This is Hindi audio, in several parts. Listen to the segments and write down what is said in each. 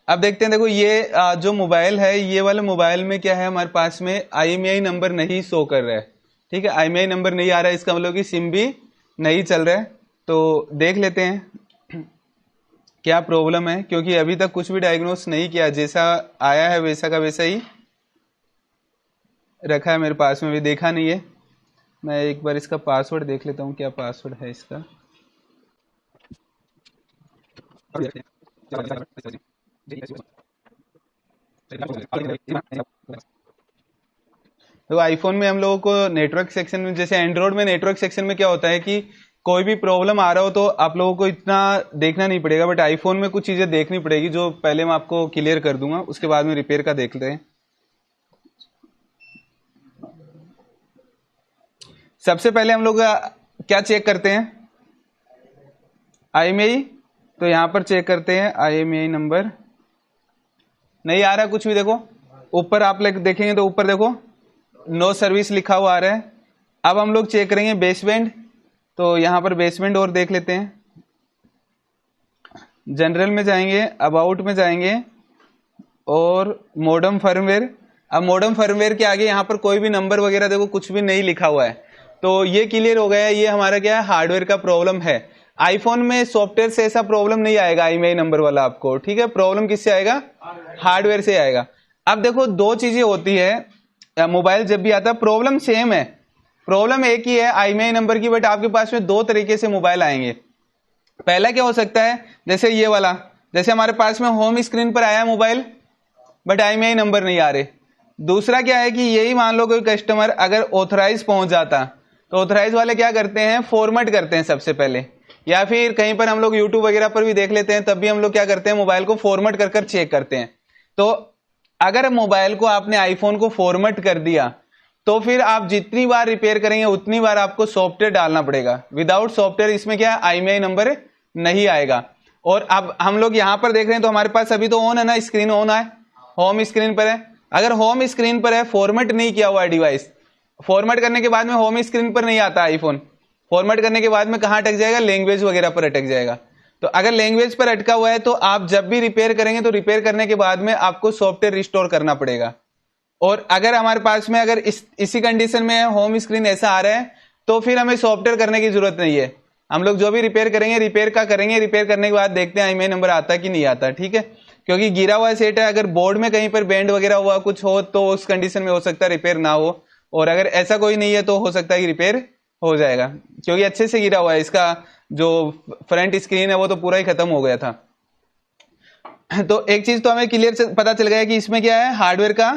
अब देखते हैं, देखो ये जो मोबाइल है, ये वाले मोबाइल में क्या है, हमारे पास में IMEI नंबर नहीं शो कर रहा है। ठीक है, IMEI नंबर नहीं आ रहा है, इसका मतलब कि सिम भी नहीं चल रहा है। तो देख लेते हैं क्या प्रॉब्लम है, क्योंकि अभी तक कुछ भी डायग्नोस नहीं किया, जैसा आया है वैसा का वैसा ही रखा है मेरे पास में, भी देखा नहीं है। मैं एक बार इसका पासवर्ड देख लेता हूँ, क्या पासवर्ड है इसका। तो आईफोन में हम लोगों को नेटवर्क सेक्शन में, जैसे एंड्रॉइड में नेटवर्क सेक्शन में क्या होता है कि कोई भी प्रॉब्लम आ रहा हो तो आप लोगों को इतना देखना नहीं पड़ेगा, बट आईफोन में कुछ चीजें देखनी पड़ेगी, जो पहले मैं आपको क्लियर कर दूंगा, उसके बाद में रिपेयर का देख लेते हैं। सबसे पहले हम लोग क्या चेक करते हैं, IMEI। तो यहां पर चेक करते हैं, IMEI नंबर नहीं आ रहा कुछ भी। देखो ऊपर आप लोग देखेंगे तो ऊपर देखो नो सर्विस लिखा हुआ आ रहा है। अब हम लोग चेक करेंगे बेसबैंड, तो यहां पर बेसबैंड और देख लेते हैं। जनरल में जाएंगे, अबाउट में जाएंगे और मॉडर्न फर्मवेयर। अब मॉडर्न फर्मवेयर के आगे यहां पर कोई भी नंबर वगैरह देखो कुछ भी नहीं लिखा हुआ है, तो ये क्लियर हो गया है, ये हमारा क्या है, हार्डवेयर का प्रॉब्लम है। आईफोन में सॉफ्टवेयर से ऐसा प्रॉब्लम नहीं आएगा IMEI नंबर वाला आपको। ठीक है, प्रॉब्लम किससे आएगा, हार्डवेयर से आएगा। अब देखो दो चीजें होती है, मोबाइल जब भी आता है प्रॉब्लम सेम है, प्रॉब्लम एक ही है IMEI नंबर की, बट आपके पास में दो तरीके से मोबाइल आएंगे। पहला क्या हो सकता है, जैसे ये वाला, जैसे हमारे पास में होम स्क्रीन पर आया मोबाइल बट IMEI नंबर नहीं आ रहे। दूसरा क्या है कि यही मान लो कोई कस्टमर अगर ऑथराइज पहुंच जाता, तो ऑथराइज वाले क्या करते हैं, फॉर्मेट करते हैं सबसे पहले, या फिर कहीं पर हम लोग यूट्यूब वगैरह पर भी देख लेते हैं, तब भी हम लोग क्या करते हैं, मोबाइल को फॉर्मेट कर कर चेक करते हैं। तो अगर मोबाइल को आपने आईफोन को फॉर्मेट कर दिया, तो फिर आप जितनी बार रिपेयर करेंगे उतनी बार आपको सॉफ्टवेयर डालना पड़ेगा। विदाउट सॉफ्टवेयर इसमें क्या है, IMEI नंबर नहीं आएगा। और अब हम लोग यहां पर देख रहे हैं, तो हमारे पास अभी तो ऑन है ना, स्क्रीन ऑन है, होम स्क्रीन पर है। अगर होम स्क्रीन पर है, फॉर्मेट नहीं किया हुआ है डिवाइस, फॉर्मेट करने के बाद में होम स्क्रीन पर नहीं आता आईफोन, फॉर्मेट करने के बाद में कहां अटक जाएगा, लैंग्वेज वगैरह पर अटक जाएगा। तो अगर लैंग्वेज पर अटका हुआ है, तो आप जब भी रिपेयर करेंगे तो रिपेयर करने के बाद में आपको सॉफ्टवेयर रिस्टोर करना पड़ेगा। और अगर हमारे पास में अगर इसी कंडीशन में होम स्क्रीन ऐसा आ रहा है, तो फिर हमें सॉफ्टवेयर करने की जरूरत नहीं है। हम लोग जो भी रिपेयर करेंगे, रिपेयर का करेंगे, रिपेयर करने के बाद देखते हैं IMEI नंबर आता कि नहीं आता। ठीक है, क्योंकि गिरा हुआ सेट है, अगर बोर्ड में कहीं पर बैंड वगैरह हुआ कुछ हो, तो उस कंडीशन में हो सकता है रिपेयर ना हो, और अगर ऐसा कोई नहीं है तो हो सकता है कि रिपेयर हो जाएगा, क्योंकि अच्छे से गिरा हुआ है। इसका जो फ्रंट स्क्रीन है वो तो पूरा ही खत्म हो गया था। तो एक चीज तो हमें क्लियर पता चल गया कि इसमें क्या है, हार्डवेयर का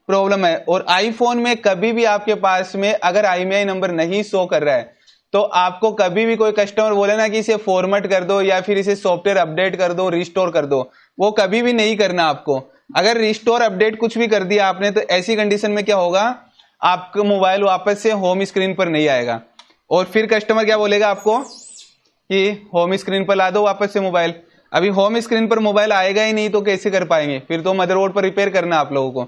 प्रॉब्लम है। और आईफोन में कभी भी आपके पास में अगर IMEI नंबर नहीं शो कर रहा है, तो आपको कभी भी कोई कस्टमर बोले ना कि इसे फॉर्मेट कर दो या फिर इसे सॉफ्टवेयर अपडेट कर दो, रिस्टोर कर दो, वो कभी भी नहीं करना आपको। अगर रिस्टोर अपडेट कुछ भी कर दिया आपने, तो ऐसी कंडीशन में क्या होगा, आपका मोबाइल वापस से होम स्क्रीन पर नहीं आएगा। और फिर कस्टमर क्या बोलेगा आपको कि होम स्क्रीन पर ला दो वापस से मोबाइल। अभी होम स्क्रीन पर मोबाइल आएगा ही नहीं, तो कैसे कर पाएंगे, फिर तो मदरबोर्ड पर रिपेयर करना आप लोगों को।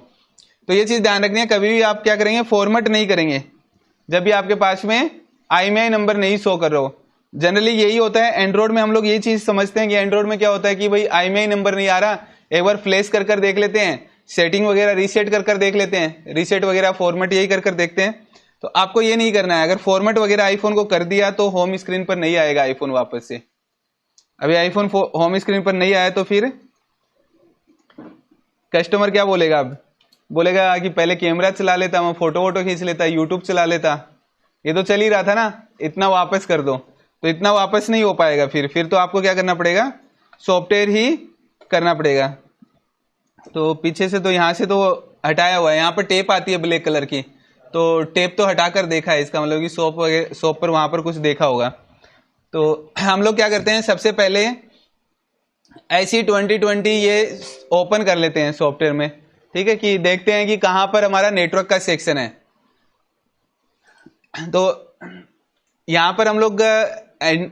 तो ये चीज ध्यान रखनी है, कभी भी आप क्या करेंगे, फॉर्मेट नहीं करेंगे जब भी आपके पास में IMEI नंबर नहीं शो कर रहे हो। जनरली यही होता है एंड्रॉइड में, हम लोग यही चीज समझते हैं कि एंड्रॉइड में क्या होता है कि भाई IMEI नंबर नहीं आ रहा, एक बार फ्लैश कर कर देख लेते हैं, सेटिंग वगैरह रीसेट कर कर देख लेते हैं, रीसेट वगैरह फॉर्मेट यही कर कर देखते हैं। तो आपको ये नहीं करना है, अगर फॉर्मेट वगैरह आईफोन को कर दिया तो होम स्क्रीन पर नहीं आएगा आईफोन वापस से। अभी आईफोन होम स्क्रीन पर नहीं आया तो फिर कस्टमर क्या बोलेगा, अब बोलेगा कि पहले कैमरा चला लेता, मैं फोटो वोटो खींच लेता, यूट्यूब चला लेता, ये तो चल ही रहा था ना, इतना वापस कर दो। तो इतना वापस नहीं हो पाएगा, फिर तो आपको क्या करना पड़ेगा, सॉफ्टवेयर ही करना पड़ेगा। तो पीछे से तो यहाँ से तो हटाया हुआ है, यहाँ पर टेप आती है ब्लैक कलर की, तो टेप तो हटाकर देखा है, इसका मतलब कि शॉप पर वहां पर कुछ देखा होगा। तो हम लोग क्या करते हैं, सबसे पहले IC 2020 ये ओपन कर लेते हैं सॉफ्टवेयर में। ठीक है, कि देखते हैं कि कहां पर हमारा नेटवर्क का सेक्शन है। तो यहां पर हम लोग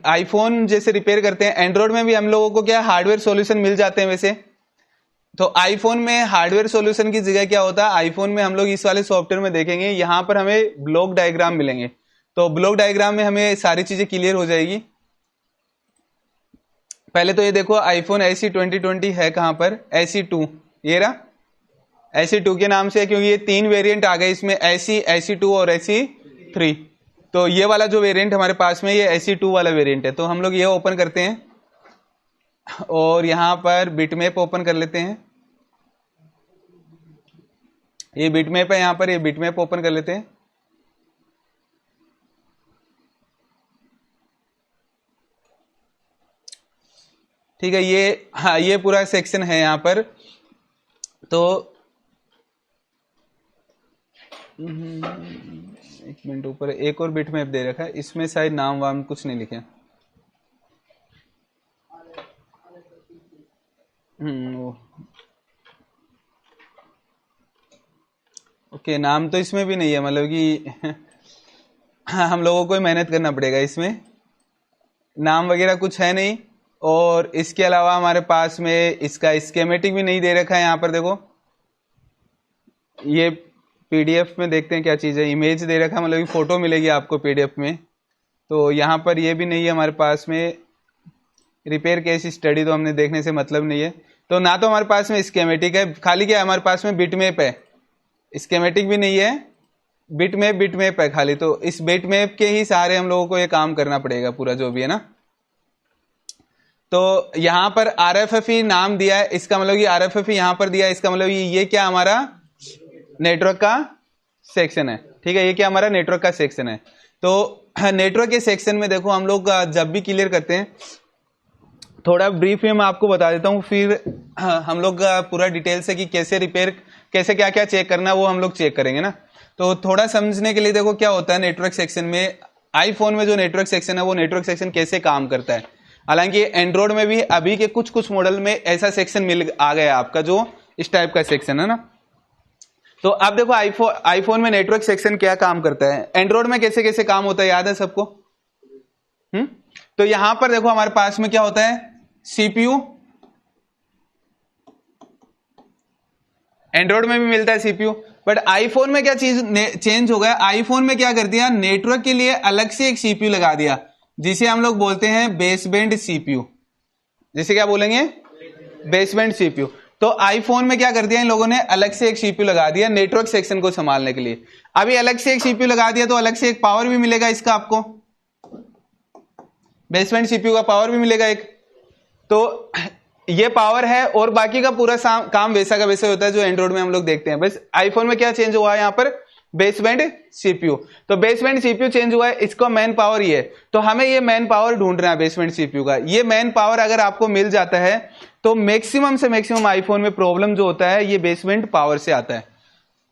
आईफोन जैसे रिपेयर करते हैं, एंड्रॉइड में भी हम लोगों को क्या हार्डवेयर सॉल्यूशन मिल जाते हैं वैसे। तो आईफोन में हार्डवेयर सॉल्यूशन की जगह क्या होता है, आईफोन में हम लोग इस वाले सॉफ्टवेयर में देखेंगे, यहां पर हमें ब्लॉक डायग्राम मिलेंगे। तो ब्लॉक डायग्राम में हमें सारी चीजें क्लियर हो जाएगी। पहले तो ये देखो आईफोन SE 2020 है कहां पर, SE2, ये रहा SE2 के नाम से, क्योंकि ये 3 वेरिएंट आ गए इसमें, SE, SE2 और SE3। तो ये वाला जो वेरिएंट हमारे पास में ये SE2 वाला वेरिएंट है। तो हम लोग ये ओपन करते हैं और यहां पर बिटमैप ओपन कर लेते हैं। ये बिटमैप है यहां पर, ये बिटमैप ओपन कर लेते हैं। ठीक है, ये हाँ ये पूरा सेक्शन है यहां पर। तो एक मिनट, ऊपर एक और बिटमैप दे रखा है, इसमें शायद नाम वाम कुछ नहीं लिखे। ओके, नाम तो इसमें भी नहीं है, मतलब कि हम लोगों को ही मेहनत करना पड़ेगा इसमें, नाम वगैरह कुछ है नहीं। और इसके अलावा हमारे पास में इसका स्कीमेटिक भी नहीं दे रखा है। यहाँ पर देखो ये पीडीएफ में देखते हैं क्या चीज़ है, इमेज दे रखा है, मतलब कि फ़ोटो मिलेगी आपको पीडीएफ में। तो यहाँ पर ये भी नहीं है हमारे पास में। रिपेयर केस स्टडी तो हमने देखने से मतलब नहीं है। तो ना तो हमारे पास में स्कीमेटिक है, खाली क्या है हमारे पास में बिटमैप है, स्कीमेटिक भी नहीं है, बिटमैप है खाली। तो इस बिटमैप के ही सहारे हम लोगों को ये काम करना पड़ेगा पूरा जो भी है ना। तो यहां पर RFFE नाम दिया है, इसका मतलब कि RFFE यहां पर दिया है, इसका मतलब ये क्या हमारा नेटवर्क का सेक्शन है। ठीक है, ये क्या हमारा नेटवर्क का सेक्शन है। तो नेटवर्क के सेक्शन में देखो हम लोग जब भी क्लियर करते हैं, थोड़ा ब्रीफ में मैं आपको बता देता हूं, फिर हम लोग पूरा डिटेल से कि कैसे रिपेयर, कैसे क्या क्या चेक करना है वो हम लोग चेक करेंगे ना। तो थोड़ा समझने के लिए देखो क्या होता है नेटवर्क सेक्शन में। आईफोन में जो नेटवर्क सेक्शन है वो नेटवर्क सेक्शन कैसे काम करता है। हालांकि एंड्रॉइड में भी अभी के कुछ कुछ मॉडल में ऐसा सेक्शन मिल आ गया आपका, जो इस टाइप का सेक्शन है ना। तो अब देखो आईफोन में नेटवर्क सेक्शन क्या काम करता है, एंड्रॉइड में कैसे कैसे काम होता है, याद है सबको? तो यहां पर देखो हमारे पास में क्या होता है, सीपीयू, एंड्रॉइड में भी मिलता है सीपीयू, बट आईफोन में क्या चीज चेंज हो गया, आईफोन में क्या कर दिया, नेटवर्क के लिए अलग से एक सीपीयू लगा दिया, जिसे हम लोग बोलते हैं बेसबैंड सीपीयू। जिसे क्या बोलेंगे, बेसबैंड सीपीयू। तो आईफोन में क्या कर दिया इन लोगों ने, अलग से एक सीपीयू लगा दिया नेटवर्क सेक्शन को संभालने के लिए। अभी अलग से एक सीपीयू लगा दिया तो अलग से एक पावर भी मिलेगा इसका, आपको बेसबैंड सीपीयू का पावर भी मिलेगा एक। तो ये पावर है, और बाकी का पूरा काम वैसा का वैसा होता है जो एंड्रॉइड में हम लोग देखते हैं। बस आईफोन में क्या चेंज हुआ है यहाँ पर, बेसबैंड सीपीयू। तो बेसबैंड सीपीयू चेंज हुआ है, इसको मैन पावर ये है। तो हमें ये मैन पावर ढूंढना है बेसबैंड सीपीयू का। ये मैन पावर अगर आपको मिल जाता है तो मैक्सिमम से मैक्सिमम आईफोन में प्रॉब्लम जो होता है ये बेसबैंड पावर से आता है।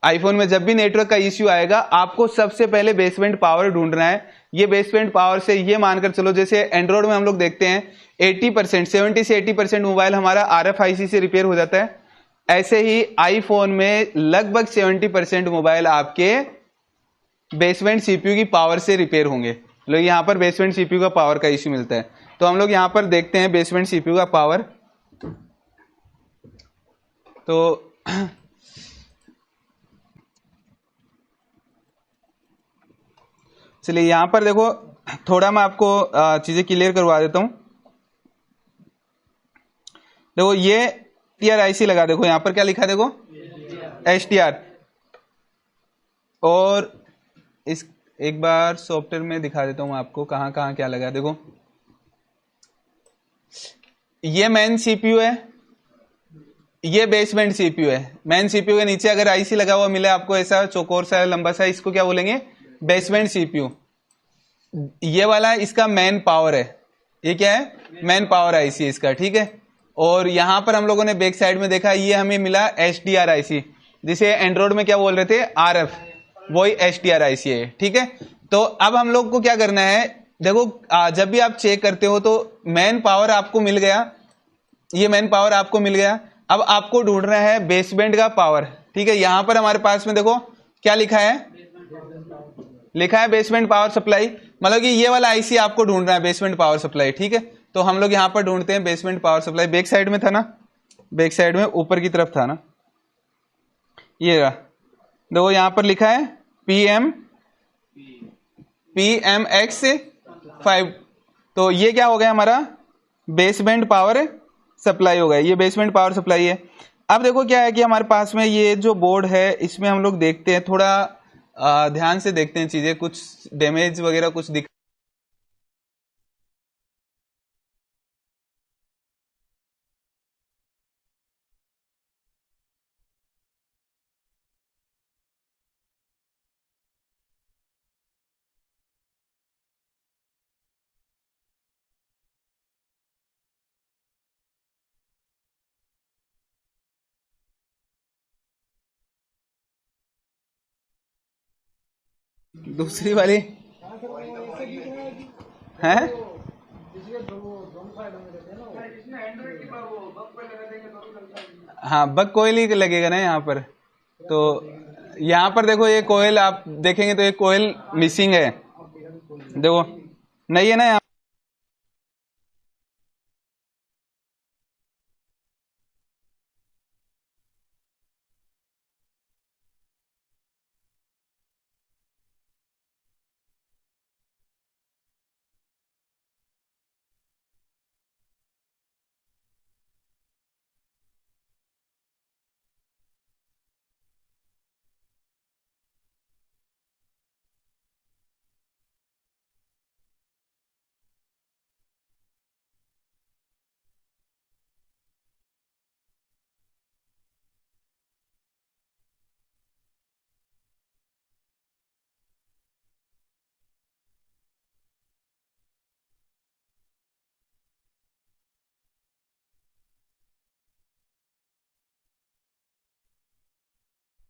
आईफोन में जब भी नेटवर्क का इश्यू आएगा आपको सबसे पहले बेसबैंड पावर ढूंढना है। ये बेसबैंड पावर से ये मानकर चलो, जैसे एंड्रॉइड में हम लोग देखते हैं 80%, 70 से 80% मोबाइल हमारा RFIC से रिपेयर हो जाता है, ऐसे ही आईफोन में लगभग 70% मोबाइल आपके बेसबैंड सीपीयू की पावर से रिपेयर होंगे। लोग यहां पर बेसबैंड सीपीयू का पावर का इश्यू मिलता है। तो हम लोग यहां पर देखते हैं बेसबैंड सीपीयू का पावर। तो चलिए यहां पर देखो, थोड़ा मैं आपको चीजें क्लियर करवा देता हूं। देखो ये TRIC लगा, देखो यहां पर क्या लिखा है, देखो STR। और इस एक बार सॉफ्टवेयर में दिखा देता हूं आपको कहां कहां क्या लगा। देखो ये मेन सीपीयू है, ये बेसबैंड सीपीयू है। मेन सीपीयू के नीचे अगर IC लगा हुआ मिले आपको ऐसा चौकोर सा लंबा सा, इसको क्या बोलेंगे, बेसबैंड सीपीयू। ये वाला इसका मेन पावर है, ये क्या है, मेन पावर IC इसका, ठीक है। और यहां पर हम लोगों ने बैक साइड में देखा, ये हमें मिला SDR IC, जिसे एंड्रॉइड में क्या बोल रहे थे, RF, वही SDR IC है, ठीक है। तो अब हम लोग को क्या करना है, देखो जब भी आप चेक करते हो तो मेन पावर आपको मिल गया, ये मेन पावर आपको मिल गया। अब आपको ढूंढना है बेसबैंड का पावर, ठीक है। यहां पर हमारे पास में देखो क्या लिखा है, लिखा है बेसबैंड पावर सप्लाई, मतलब कि ये वाला IC आपको ढूंढना है, बेसबैंड पावर सप्लाई, ठीक है। तो हम लोग यहां पर ढूंढते हैं baseband power supply. Back side में था ना, बैक साइड में ऊपर की तरफ था ना, ये रहा। देखो यहां पर लिखा है PMX5। तो ये क्या हो गया हमारा बेसबैंड पावर सप्लाई हो गया, ये बेसबैंड पावर सप्लाई है। अब देखो क्या है कि हमारे पास में ये जो बोर्ड है, इसमें हम लोग देखते हैं थोड़ा ध्यान से देखते हैं चीजें, कुछ डैमेज वगैरह कुछ दिख। दूसरी वाली है, हाँ बग कोयल ही लगेगा ना यहाँ पर। तो यहाँ पर देखो ये कोयल आप देखेंगे तो ये कोयल मिसिंग है, देखो नहीं है ना यहाँ।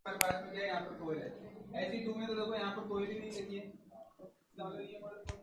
हमारे पास में क्या है, यहाँ पर कोयल है, ऐसी तुम्हें तो देखो यहाँ पर कोयल ही नहीं लगी है।